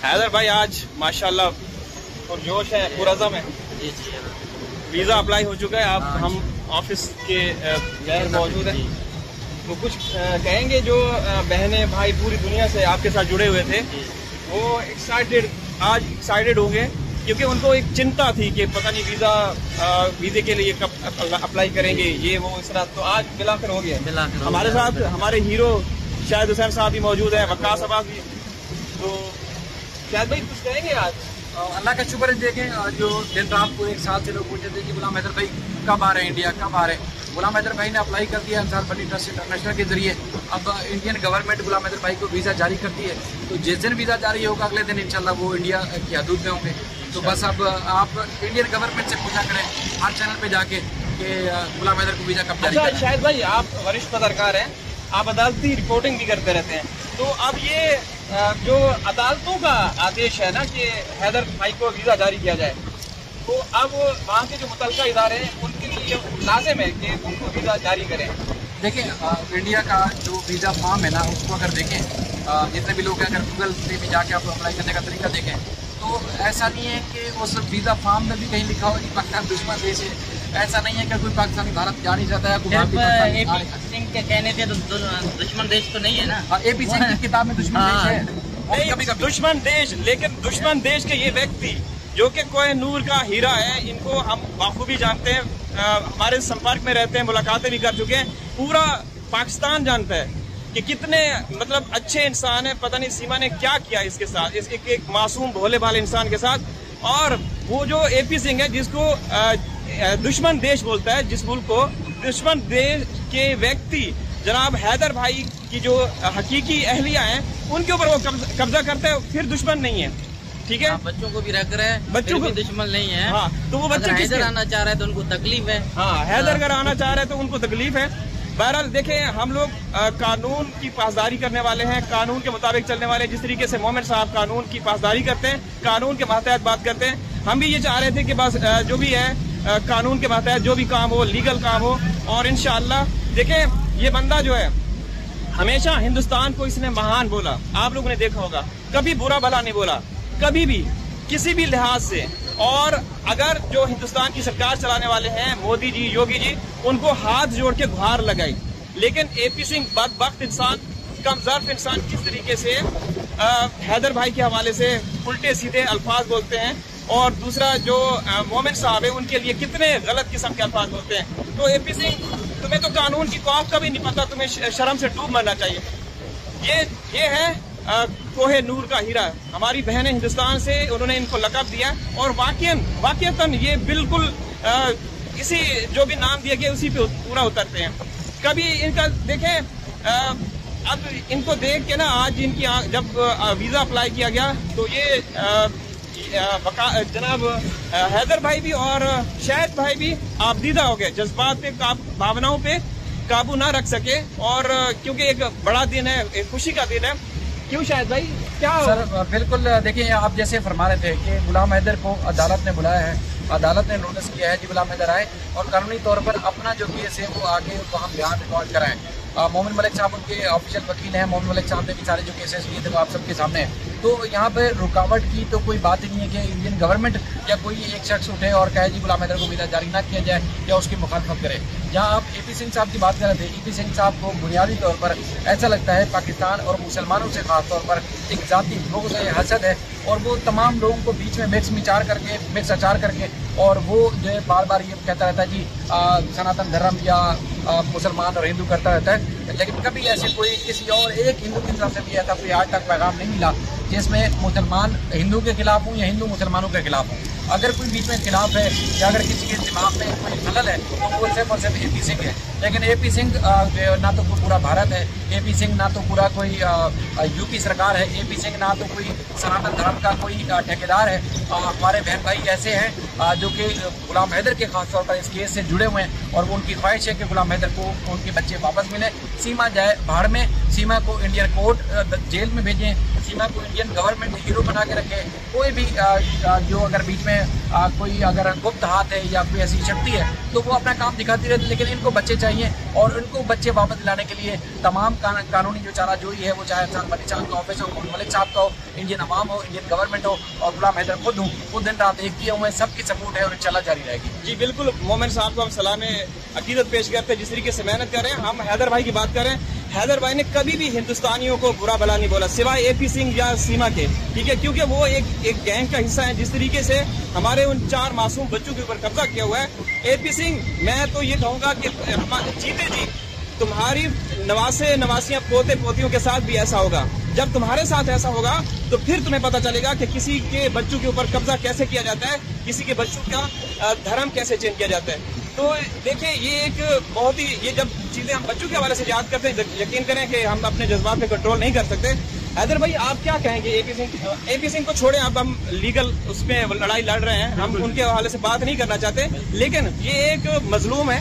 हैदर भाई आज माशाल्लाह और जोश है, पुरज़म है। वीज़ा अप्लाई हो चुका है, आप हम ऑफिस के गैर मौजूद हैं, तो कुछ कहेंगे जो बहनें भाई पूरी दुनिया से आपके साथ जुड़े हुए थे, वो आज एक्साइटेड होंगे क्योंकि उनको एक चिंता थी कि पता नहीं वीज़े के लिए कब अप्लाई करेंगे, ये वो इस तरह। तो आज मिलाकर हो गया। हमारे साथ हमारे हीरो शाहिद हुसैन साहब भी मौजूद है, वक्कास अब्बास भी। तो शाहिद भाई कुछ कहेंगे आज? अल्लाह का शुक्र है। देखें, जो दिन रात को एक साल से लोग पूछते थे कि गुलाम हैदर भाई कब आ रहे हैं इंडिया, कब आ रहे हैं। गुलाम हैदर भाई ने अप्लाई कर दिया अंसार बनी ट्रस्ट इंटरनेशनल के जरिए। अब इंडियन गवर्नमेंट गुलाम हैदर भाई को वीज़ा जारी करती है, तो जिस दिन वीज़ा जारी होगा अगले दिन इंशाल्लाह वो इंडिया की हदूद में होंगे। तो बस अब आप इंडियन गवर्नमेंट से पूछा करें हर चैनल पे जाके कि गुलाम हैदर को वीज़ा कब जारी करें। शाहिद भाई आप वरिष्ठ पत्रकार हैं, आप अदालती रिपोर्टिंग भी करते रहते हैं, तो अब ये जो अदालतों का आदेश है ना कि हैदर भाई को वीज़ा जारी किया जाए, तो अब वहाँ के जो मुतल्लिका इदारे हैं उनके लिए लाजिम है कि उनको वीज़ा जारी करें। देखें, इंडिया का जो वीज़ा फॉर्म है ना, उसको अगर देखें, जितने भी लोग हैं, अगर गूगल पे भी जाके आप अप्लाई करने का तरीका देखें, तो ऐसा नहीं है कि उस वीज़ा फॉर्म में भी कहीं लिखा हो कि पाकिस्तान दुश्मन देश है। ऐसा नहीं है कि कोई पाकिस्तानी भारत जा नहीं चाहता है। AP सिंह के कहने से दुश्मन देश तो नहीं है ना। AP सिंह की किताब में दुश्मन देश है, नहीं दुश्मन देश, लेकिन दुश्मन देश के ये व्यक्ति जो कि कोहिनूर का हीरा है, इनको हम बाखूबी जानते हैं, हमारे संपर्क में रहते हैं, मुलाकातें भी कर चुके हैं। पूरा पाकिस्तान जानता है कि कितने मतलब अच्छे इंसान है। पता नहीं सीमा ने क्या किया इसके साथ, इस एक मासूम भोले भाले इंसान के साथ। और वो जो AP सिंह है, जिसको दुश्मन देश बोलता है, जिस मुल्क को दुश्मन देश के व्यक्ति जनाब हैदर भाई की जो हकीकी अहलिया हैं, उनके ऊपर वो कब्जा करता है, फिर दुश्मन नहीं है। ठीक है, बच्चों को भी रख रहे हैं, बच्चों को दुश्मन नहीं है। हाँ, तो वो बच्चे हैदर आना चाह रहे हैं तो उनको तकलीफ है। हाँ, हैदर अगर आना चाह रहे हैं तो उनको तकलीफ है। बहरहाल देखें, हम लोग कानून की पासदारी करने वाले हैं, कानून के मुताबिक चलने वाले हैं। जिस तरीके से मोमिन साहब कानून की पासदारी करते हैं, कानून के मातहत बात करते हैं, हम भी ये चाह रहे थे कि बस जो भी है कानून के मातहत जो भी काम हो, लीगल काम हो। और इंशाअल्लाह देखें, ये बंदा जो है हमेशा हिंदुस्तान को इसने महान बोला, आप लोगों ने देखा होगा, कभी बुरा भला नहीं बोला, कभी भी किसी भी लिहाज से। और अगर जो हिंदुस्तान की सरकार चलाने वाले हैं मोदी जी, योगी जी, उनको हाथ जोड़ के गुहार लगाई। लेकिन AP सिंह बदबख्त इंसान, कमजोर इंसान किस तरीके से हैदर भाई के हवाले से उल्टे सीधे अल्फाज बोलते हैं, और दूसरा जो मोमिन साहब है उनके लिए कितने गलत किस्म के अल्फाज बोलते हैं। तो AP सिंह, तुम्हें तो कानून की खौफ का भी नहीं पता, तुम्हें शर्म से डूब मरना चाहिए। ये है कोहिनूर का हीरा। हमारी बहनें हिंदुस्तान से, उन्होंने इनको लक़ब दिया, और वाक़ियतन ये बिल्कुल इसी जो भी नाम दिया गया उसी पे पूरा उतरते हैं। कभी इनका देखें, अब इनको देख के ना, आज इनकी जब वीज़ा अप्लाई किया गया तो ये जनाब हैदर भाई भी और शाहिद भाई भी आबदीदा हो गए, जज्बात पे, भावनाओं पे काबू ना रख सके। और क्योंकि एक बड़ा दिन है, एक खुशी का दिन है। क्यों शाहिद भाई, क्या सर? बिल्कुल, देखिए, आप जैसे फरमा रहे थे कि गुलाम हैदर को अदालत ने बुलाया है, अदालत ने नोटिस किया है कि गुलाम हैदर आए और कानूनी तौर पर अपना जो केस है वो आगे वहाँ बयान रिकॉर्ड कराएं। मोमिन मलिक साहब उनके ऑफिशियल वकील हैं। मोमिन मलिक साहब ने भी सारे जो केसेस लिए थे वो आप सबके सामने हैं। तो यहाँ पर रुकावट की तो कोई बात ही नहीं है कि इंडियन गवर्नमेंट या कोई एक शख्स उठे और कहे जी गुलाम हैदर को वीज़ा जारी ना किया जाए या उसकी मुखालफत करे। जहाँ आप AP सिंह साहब की बात कर रहे थे, AP सिंह साहब को बुनियादी तौर पर ऐसा लगता है पाकिस्तान और मुसलमानों से ख़ास तौर पर एक ज़ाती लोगों से हसद है, और वो तमाम लोगों को बीच में मिक्स अचार करके और वो जो है बार बार ये कहता रहता है जी सनातन धर्म या मुसलमान और हिंदू करता रहता है। लेकिन कभी ऐसे कोई किसी और एक हिंदू की तरफ से भी ऐसा कोई आज तक पैगाम नहीं मिला जिसमें मुसलमान हिंदू के खिलाफ हूँ या हिंदू मुसलमानों के खिलाफ हूँ। अगर कोई बीच में खिलाफ है या अगर किसी के दिमाग में कोई खलल है तो वो सिर्फ और सिर्फ AP सिंह है। लेकिन AP सिंह ना तो कोई पूरा भारत है, AP सिंह ना तो पूरा कोई UP सरकार है, AP सिंह ना तो कोई सनातन धर्म का कोई ठेकेदार है। हमारे बहन भाई ऐसे हैं जो कि गुलाम हैदर के खास तौर पर इस केस से जुड़े हुए हैं, और वो उनकी ख्वाहिश है कि गुलाम हैदर को उनके बच्चे वापस मिले, सीमा जाए भाड़ में, सीमा को इंडियन कोर्ट जेल में भेजें, सीमा को इंडियन गवर्नमेंट हीरो बना के रखे। कोई भी जो अगर बीच में कोई अगर गुप्त हाथ है या कोई ऐसी शक्ति है तो वो अपना काम दिखाती रहती है, लेकिन इनको बच्चे चाहिए और उनको बच्चे वापस दिलाने के लिए तमाम कानूनी जो चाराजोई है, वो चाहे मलिक साहब का ऑफिस हो, मलिक साहब का हो, इंडियन अवाम हो, इंडियन गवर्नमेंट हो और गुलाम हैदर खुद हूँ, वो दिन रात एक किए हुए सबकी सपोर्ट है और इंशाल्लाह जारी रहेगी। जी बिल्कुल, मोमिन साहब को हम सलाम अकीदत पेश करते हैं जिस तरीके से मेहनत कर रहे हैं। हम हैदर भाई की बात करें, हैदर भाई ने कभी भी हिंदुस्तानियों को बुरा भला नहीं बोला सिवाय AP सिंह या सीमा के, ठीक है, क्योंकि वो एक गैंग का हिस्सा है। जिस तरीके से हमारे उन 4 मासूम बच्चों के ऊपर कब्जा किया हुआ है, AP सिंह, मैं तो ये कहूँगा कि जीते जी तुम्हारी नवासियां पोते पोतियों के साथ भी ऐसा होगा। जब तुम्हारे साथ ऐसा होगा तो फिर तुम्हें पता चलेगा कि किसी के बच्चों के ऊपर कब्जा कैसे किया जाता है, किसी के बच्चों का धर्म कैसे चेंज किया जाता है। तो देखिए, ये एक बहुत ही, ये जब चीजें हम बच्चों के हवाले से याद करते हैं, यकीन करें कि हम अपने जज्बात पे कंट्रोल नहीं कर सकते। हैदर भाई, आप क्या कहेंगे AP सिंह को छोड़े, अब हम लीगल उसमें लड़ाई लड़ रहे हैं, हम उनके हवाले से बात नहीं करना चाहते, लेकिन ये एक मजलूम है।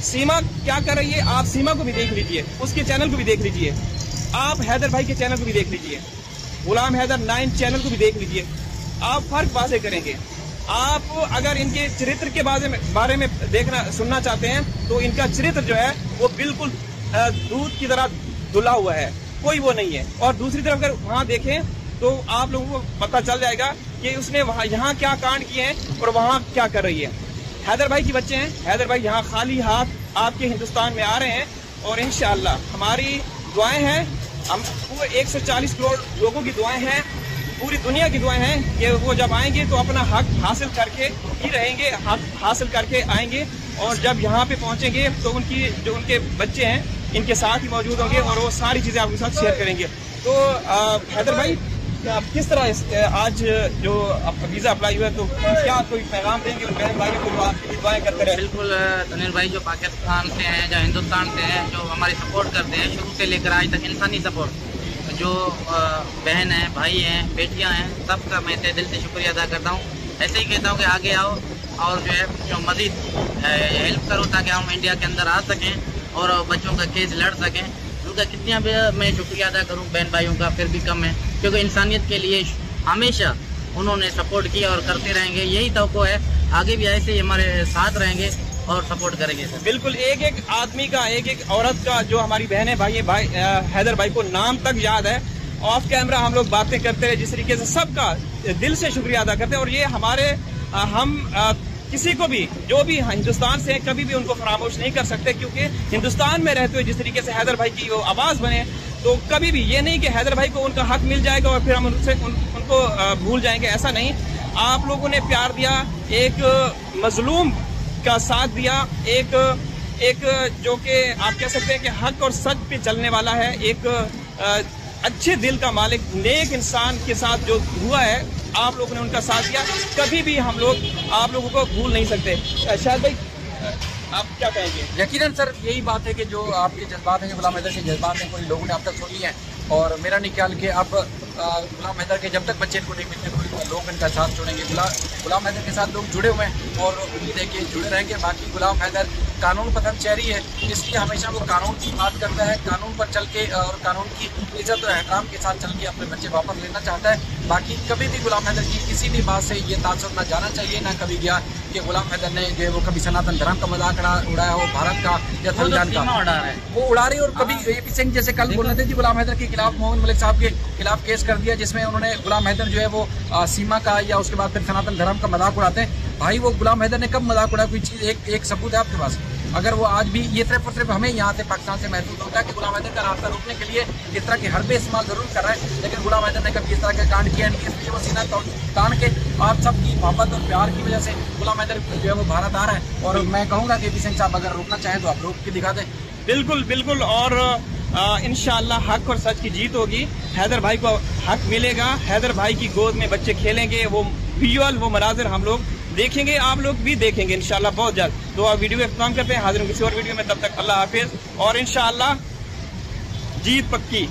सीमा क्या कर रही है, आप सीमा को भी देख लीजिए, उसके चैनल को भी देख लीजिए, आप हैदर भाई के चैनल को भी देख लीजिए, गुलाम हैदर 9 चैनल को भी देख लीजिए, आप फर्क वाज़े करेंगे। आप अगर इनके चरित्र के बारे में देखना सुनना चाहते हैं तो इनका चरित्र जो है वो बिल्कुल दूध की तरह धुला हुआ है, कोई वो नहीं है। और दूसरी तरफ अगर वहाँ देखें तो आप लोगों को पता चल जाएगा कि उसने वहाँ यहाँ क्या कांड किए हैं और वहाँ क्या कर रही है। हैदर भाई के बच्चे हैं, हैदर भाई यहाँ खाली हाथ आपके हिंदुस्तान में आ रहे हैं और इंशाअल्लाह हमारी दुआएं हैं, हम पूरे 140 करोड़ लोगों की दुआएं हैं, पूरी दुनिया की दुआएं हैं कि वो जब आएंगे तो अपना हक हासिल करके ही रहेंगे, हक हासिल करके आएंगे और जब यहाँ पे पहुँचेंगे तो उनकी जो उनके बच्चे हैं इनके साथ ही मौजूद होंगे और वो सारी चीज़ें आपके साथ शेयर करेंगे। तो हैदर भाई, आप किस तरह आज जो आपका वीज़ा अप्लाई हुआ है तो क्या कोई पैगाम देंगे उन बहन भाइयों को जो आपकी दुआएं करते रहे? बिल्कुल तनीर भाई, जो पाकिस्तान से हैं, जो हिंदुस्तान से हैं, जो हमारी सपोर्ट करते हैं शुरू से लेकर आज तक, इंसानी सपोर्ट, जो बहन हैं, भाई हैं, बेटियां हैं, सबका मैं दिल से शुक्रिया अदा करता हूँ। ऐसे ही कहता हूँ कि आगे आओ और जो है जो मज़ीद हेल्प करो ताकि हम इंडिया के अंदर आ सकें और बच्चों का केस लड़ सकें। उनका कितना भी मैं शुक्रिया अदा करूं बहन भाइयों का, फिर भी कम है, क्योंकि इंसानियत के लिए हमेशा उन्होंने सपोर्ट किया और करते रहेंगे। यही तवक्को है, आगे भी ऐसे ही हमारे साथ रहेंगे और सपोर्ट करेंगे सर। बिल्कुल, एक आदमी का, एक औरत का, जो हमारी बहनें भाई हैदर भाई को नाम तक याद है। ऑफ कैमरा हम लोग बातें करते रहे, जिस तरीके से सबका दिल से शुक्रिया अदा करते हैं और ये हमारे किसी को भी, जो भी हिंदुस्तान से कभी भी उनको फरामोश नहीं कर सकते, क्योंकि हिंदुस्तान में रहते हुए जिस तरीके से हैदर भाई की वो आवाज़ बने, तो कभी भी ये नहीं कि हैदर भाई को उनका हक मिल जाएगा और फिर हम उनको भूल जाएंगे, ऐसा नहीं। आप लोगों ने प्यार दिया, एक मजलूम का साथ दिया, एक जो कि आप कह सकते हैं कि हक और सच पे चलने वाला है, एक अच्छे दिल का मालिक, नेक इंसान के साथ जो हुआ है, आप लोगों ने उनका साथ दिया, कभी भी हम लोग आप लोगों को भूल नहीं सकते। शायद भाई, आप क्या कहेंगे? यकीनन सर, यही बात है कि जो आपके जज्बात हैं, गुलाम हैदर के जज्बात हैं, कोई लोगों ने अब तक सुन लिए हैं और मेरा नहीं ख्याल कि अब गुलाम हैदर के जब तक बच्चे इनको नहीं मिलते कोई लोग इनका साथ छोड़ेंगे। गुलाम हैदर के साथ लोग जुड़े हुए हैं और उम्मीद है कि जुड़े रहेंगे। बाकी गुलाम हैदर कानून पसंद शहरी है, इसलिए हमेशा वो कानून की बात करता है, कानून पर चल के और कानून की इज्जत और एहतराम के साथ चल के अपने बच्चे वापस लेना चाहता है। बाकी कभी भी गुलाम हैदर की किसी भी बात से ये तासुर ना जाना चाहिए, ना कभी गया कि गुलाम हैदर ने जो है वो कभी सनातन धर्म का मजाक उड़ाया हो, भारत का या संविधान का वो उड़ा रही। और कभी AP सिंह जैसे कल बोल रहे थे जी गुलाम हैदर के खिलाफ, मोहम्मद मलिक साहब के खिलाफ केस कर दिया, जिसमें उन्होंने गुलाम हैदर जो है वो सीमा का या उसके बाद फिर सनातन धर्म का मजाक उड़ाते हैं। भाई, वो गुलाम हैदर ने कब मजाक उड़ाया? कोई चीज़ एक सबूत है आपके पास? अगर वो आज भी ये सिर्फ और सिर्फ हमें यहाँ से पाकिस्तान से महसूस होता है कि गुलाम हैदर का रास्ता रोकने के लिए इस तरह के हरबे इस्तेमाल जरूर कर रहा है, लेकिन गुलाम हैदर ने कभी इस तरह का कांड किया नहीं। इसलिए वो सीना तान के आप सबकी मोहब्बत और प्यार की वजह से गुलाम हैदर जो है वो भारत आ रहा है। और मैं कहूँगा कि AP सिंह साहब अगर रोकना चाहें तो आप रोक के दिखा दें। बिल्कुल बिल्कुल, और इंशाअल्लाह हक और सच की जीत होगी। हैदर भाई को हक मिलेगा, हैदर भाई की गोद में बच्चे खेलेंगे, वो विजुअल, वो मनाजिर हम लोग देखेंगे, आप लोग भी देखेंगे इंशाअल्लाह बहुत जल्द। तो आप वीडियो को इख्तिताम करते हैं, हाजिर किसी और वीडियो में, तब तक अल्लाह हाफिज और इंशाअल्लाह जीत पक्की।